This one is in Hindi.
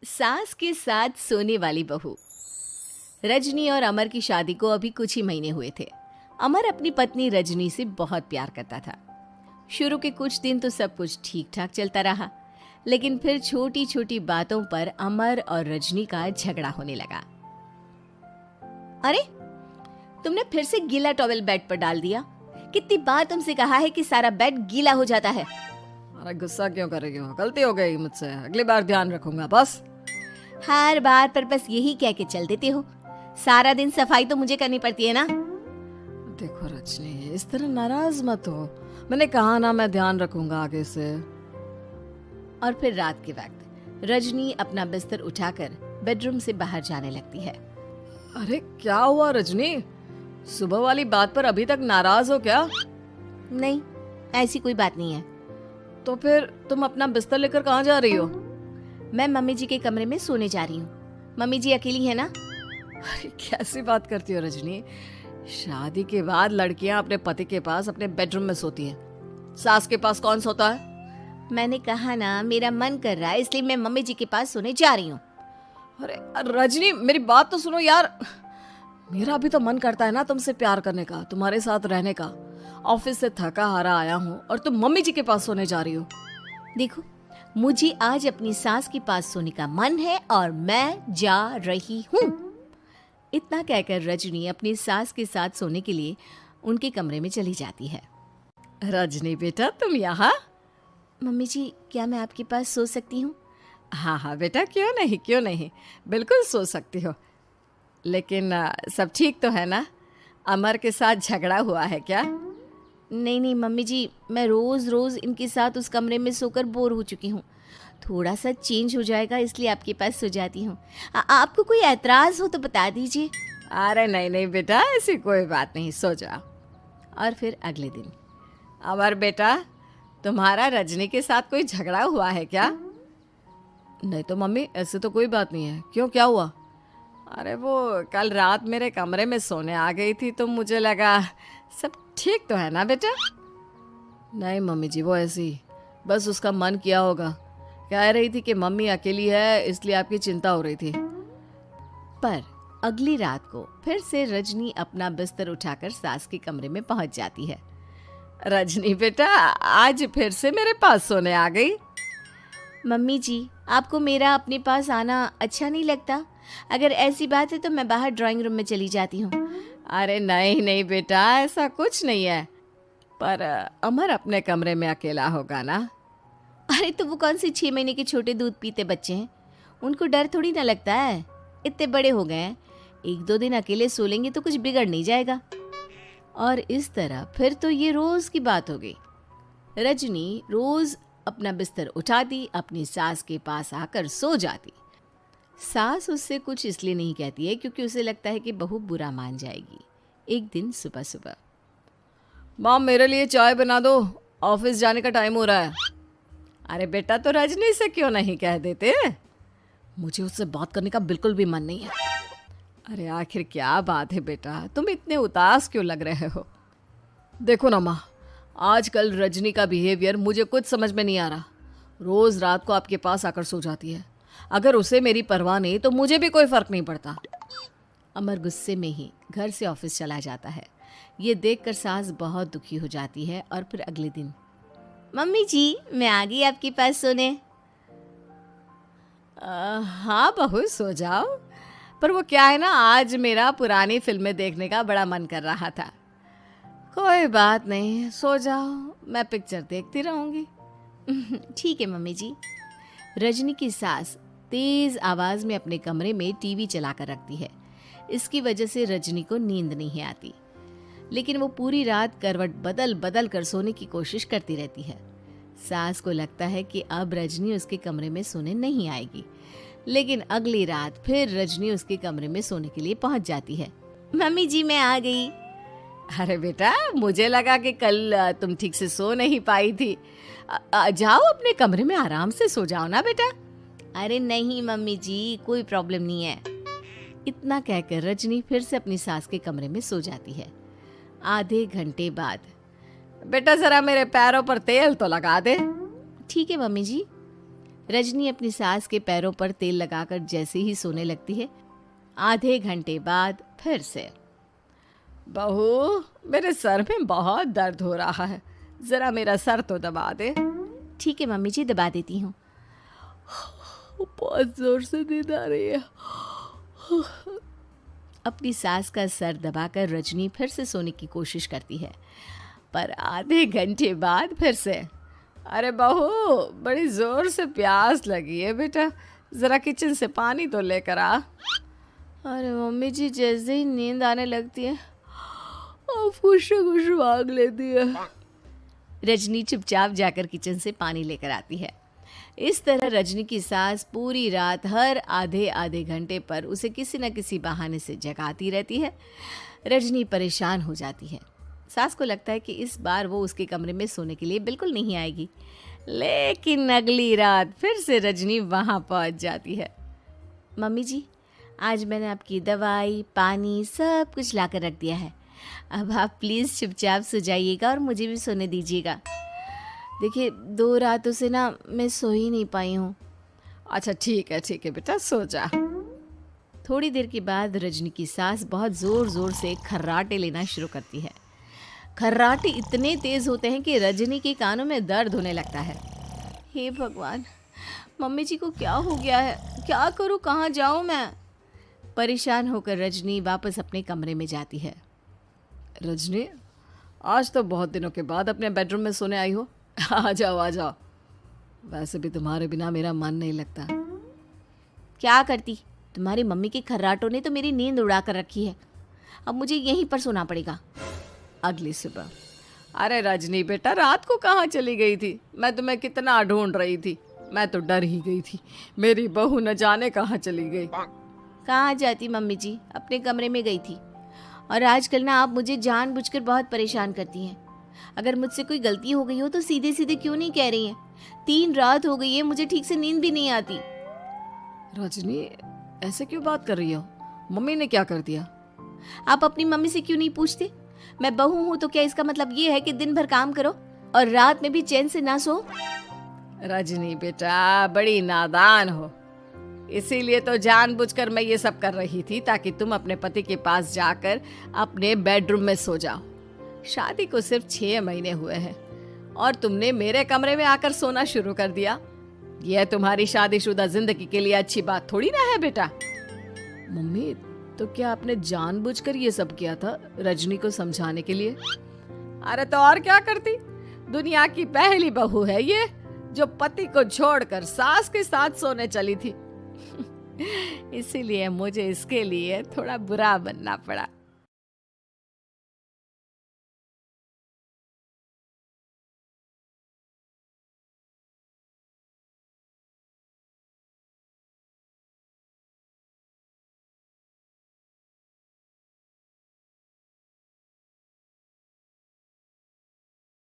सास के साथ सोने वाली बहू। रजनी और अमर की शादी को अभी कुछ ही महीने हुए थे। अमर अपनी पत्नी रजनी से बहुत प्यार करता था। शुरू के कुछ दिन तो सब कुछ ठीक ठाक चलता रहा, लेकिन फिर छोटी छोटी बातों पर अमर और रजनी का झगड़ा होने लगा। अरे, तुमने फिर से गीला टॉवेल बेड पर डाल दिया। कितनी बार तुमसे कहा है कि सारा बेड गीला हो जाता है। अरे गुस्सा क्यों कर रही हो? गलती हो गई मुझसे, अगली बार ध्यान रखूंगा। बस हर बार पर बस यही कह के चल देते हो। सारा दिन सफाई तो मुझे करनी पड़ती है ना। देखो रजनी, इस तरह नाराज मत हो। मैंने कहा ना, मैं ध्यान रखूंगा आगे से। और फिर रात के वक्त रजनी अपना बिस्तर उठाकर बेडरूम से बाहर जाने लगती है। अरे क्या हुआ रजनी? सुबह वाली बात पर अभी तक नाराज हो क्या? नहीं, ऐसी कोई बात नहीं है। तो फिर तुम अपना बिस्तर लेकर कहाँ जा रही हो? मैं मम्मी जी के कमरे में सोने जा रही हूँ। मम्मी जी अकेली है ना। अरे कैसी बात करती हो रजनी? शादी के बाद लड़कियां अपने पति के पास अपने बेडरूम में सोती हैं। सास के पास कौन सोता है? मैंने कहा ना, मेरा मन कर रहा है, इसलिए मैं मम्मी जी के पास सोने जा रही हूँ। अरे रजनी, मेरी बात तो सुनो यार। मेरा भी तो मन करता है ना तुमसे प्यार करने का, तुम्हारे साथ रहने का। ऑफिस से थका हारा आया हूँ और तुम मम्मी जी के पास सोने जा रही हो। देखो, मुझे आज अपनी सास के पास सोने का मन है और मैं जा रही हूँ। इतना कहकर रजनी अपनी सास के साथ सोने के लिए उनके कमरे में चली जाती है। रजनी बेटा, तुम यहाँ? मम्मी जी, क्या मैं आपके पास सो सकती हूँ? हाँ हाँ बेटा, क्यों नहीं, क्यों नहीं, बिल्कुल सो सकती हो। लेकिन सब ठीक तो है ना? अमर के साथ झगड़ा हुआ है क्या? नहीं नहीं मम्मी जी, मैं रोज रोज इनके साथ उस कमरे में सोकर बोर हो चुकी हूँ। थोड़ा सा चेंज हो जाएगा, इसलिए आपके पास सो जाती हूँ। आपको कोई एतराज हो तो बता दीजिए। अरे नहीं नहीं बेटा, ऐसी कोई बात नहीं, सो जाओ। और फिर अगले दिन। अमर बेटा, तुम्हारा रजनी के साथ कोई झगड़ा हुआ है क्या? नहीं तो मम्मी, ऐसे तो कोई बात नहीं है। क्यों, क्या हुआ? अरे वो कल रात मेरे कमरे में सोने आ गई थी तो मुझे लगा सब ठीक तो है ना बेटा? नहीं मम्मी जी, वो ऐसी बस उसका मन किया होगा। कह रही थी कि मम्मी अकेली है, इसलिए आपकी चिंता हो रही थी। पर अगली रात को फिर से रजनी अपना बिस्तर उठाकर सास के कमरे में पहुंच जाती है। रजनी बेटा, आज फिर से मेरे पास सोने आ गई। मम्मी जी, आपको मेरा अपने पास आना अच्छा नहीं लगता? अगर ऐसी बात है तो मैं बाहर ड्राइंग रूम में चली जाती हूँ। अरे नहीं नहीं बेटा, ऐसा कुछ नहीं है। पर अमर अपने कमरे में अकेला होगा ना? अरे तो वो कौन से 6 महीने के छोटे दूध पीते बच्चे हैं, उनको डर थोड़ी ना लगता है। इतने बड़े हो गए हैं, 1-2 दिन अकेले सो लेंगे तो कुछ बिगड़ नहीं जाएगा। और इस तरह फिर तो ये रोज की बात हो गई। रजनी रोज अपना बिस्तर उठाती, अपनी सास के पास आकर सो जाती। सास उससे कुछ इसलिए नहीं कहती है क्योंकि उसे लगता है कि बहू बुरा मान जाएगी। एक दिन सुबह सुबह, माँ मेरे लिए चाय बना दो, ऑफिस जाने का टाइम हो रहा है। अरे बेटा, तो रजनी से क्यों नहीं कह देते? मुझे उससे बात करने का बिल्कुल भी मन नहीं है। अरे आखिर क्या बात है बेटा, तुम इतने उदास क्यों लग रहे हो? देखो ना माँ, आजकल रजनी का बिहेवियर मुझे कुछ समझ में नहीं आ रहा। रोज रात को आपके पास आकर सो जाती है। अगर उसे मेरी परवाह नहीं तो मुझे भी कोई फर्क नहीं पड़ता। अमर गुस्से में ही घर से ऑफिस चला जाता है। ये देखकर सास बहुत दुखी हो जाती है। और फिर अगले दिन, मम्मी जी, मैं आ गई आपके पास सोने। हाँ बहू, सो जाओ। पर वो क्या है ना, आज मेरा पुरानी फिल्में देखने का बड़ा मन कर रहा था। कोई बात नहीं, सो जाओ, मैं पिक्चर देखती रहूंगी। ठीक है मम्मी जी। रजनी की सास तेज आवाज में अपने कमरे में टीवी चलाकर रखती है। इसकी वजह से रजनी को नींद नहीं आती, लेकिन वो पूरी रात करवट बदल बदल कर सोने की कोशिश करती रहती है। सास को लगता है कि अब रजनी उसके कमरे में सोने नहीं आएगी, लेकिन अगली रात फिर रजनी उसके कमरे में सोने के लिए पहुंच जाती है। मम्मी जी, मैं आ गई। अरे बेटा, मुझे लगा कि कल तुम ठीक से सो नहीं पाई थी। जाओ अपने कमरे में आराम से सो जाओ ना बेटा। अरे नहीं मम्मी जी, कोई प्रॉब्लम नहीं है। इतना कहकर रजनी फिर से अपनी सास के कमरे में सो जाती है। आधे घंटे बाद, बेटा जरा मेरे पैरों पर तेल तो लगा दे। ठीक है मम्मी जी। रजनी अपनी सास के पैरों पर तेल लगाकर जैसे ही सोने लगती है, आधे घंटे बाद फिर से, बहू मेरे सर में बहुत दर्द हो रहा है, जरा मेरा सर तो दबा दे। ठीक है मम्मी जी, दबा देती हूँ। बहुत जोर से नींद आ रही है। अपनी सास का सर दबाकर रजनी फिर से सोने की कोशिश करती है, पर आधे घंटे बाद फिर से, अरे बहू बड़ी जोर से प्यास लगी है बेटा, जरा किचन से पानी तो लेकर आ। अरे मम्मी जी, जैसे ही नींद आने लगती है कुछ मांग लेती है। रजनी चुपचाप जाकर किचन से पानी लेकर आती है। इस तरह रजनी की सास पूरी रात हर आधे आधे घंटे पर उसे किसी न किसी बहाने से जगाती रहती है। रजनी परेशान हो जाती है। सास को लगता है कि इस बार वो उसके कमरे में सोने के लिए बिल्कुल नहीं आएगी, लेकिन अगली रात फिर से रजनी वहाँ पहुँच जाती है। मम्मी जी, आज मैंने आपकी दवाई, पानी सब कुछ लाकर रख दिया है। अब आप प्लीज़ चुपचाप सो जाइएगा और मुझे भी सोने दीजिएगा। देखिए 2 रातों से ना मैं सो ही नहीं पाई हूँ। अच्छा ठीक है बेटा, सो जा। थोड़ी देर के बाद रजनी की सास बहुत ज़ोर ज़ोर से खर्राटे लेना शुरू करती है। खर्राटे इतने तेज़ होते हैं कि रजनी के कानों में दर्द होने लगता है। हे भगवान, मम्मी जी को क्या हो गया है? क्या करूँ, कहाँ जाऊँ मैं? परेशान होकर रजनी वापस अपने कमरे में जाती है। रजनी, आज तो बहुत दिनों के बाद अपने बेडरूम में सोने आई हो। आ जाओ। वैसे भी तुम्हारे बिना मेरा मन नहीं लगता। क्या करती, तुम्हारी मम्मी के खर्राटों ने तो मेरी नींद उड़ा कर रखी है। अब मुझे यहीं पर सोना पड़ेगा। अगली सुबह, अरे रजनी बेटा, रात को कहाँ चली गई थी? मैं तुम्हें कितना ढूंढ रही थी, मैं तो डर ही गई थी। मेरी बहू न जाने कहाँ चली गई। कहाँ जाती मम्मी जी, अपने कमरे में गई थी। और आजकल ना आप मुझे जानबूझकर बहुत परेशान करती हैं। अगर मुझसे कोई गलती हो गई हो तो सीधे सीधे क्यों नहीं कह रही हैं? 3 रात हो गई है, मुझे ठीक से नींद भी नहीं आती। रजनी, ऐसे क्यों बात कर रही हो? मम्मी ने क्या कर दिया? आप अपनी मम्मी से क्यों नहीं पूछते? मैं बहू हूँ तो क्या इसका मतलब ये है कि दिन भर काम करो और रात में भी चैन से ना सो? रजनी बेटा, बड़ी नादान हो। इसीलिए तो जानबूझकर मैं ये सब कर रही थी, ताकि तुम अपने पति के पास जाकर अपने बेडरूम में सो जाओ। शादी को सिर्फ 6 महीने हुए हैं और तुमने मेरे कमरे में आकर सोना शुरू कर दिया। यह तुम्हारी शादीशुदा जिंदगी के लिए अच्छी बात थोड़ी ना है बेटा। मम्मी, तो क्या आपने जानबूझकर ये सब किया था रजनी को समझाने के लिए? अरे तो और क्या करती? दुनिया की पहली बहू है ये, जो पति को छोड़कर सास के साथ सोने चली थी। इसीलिए मुझे इसके लिए थोड़ा बुरा बनना पड़ा।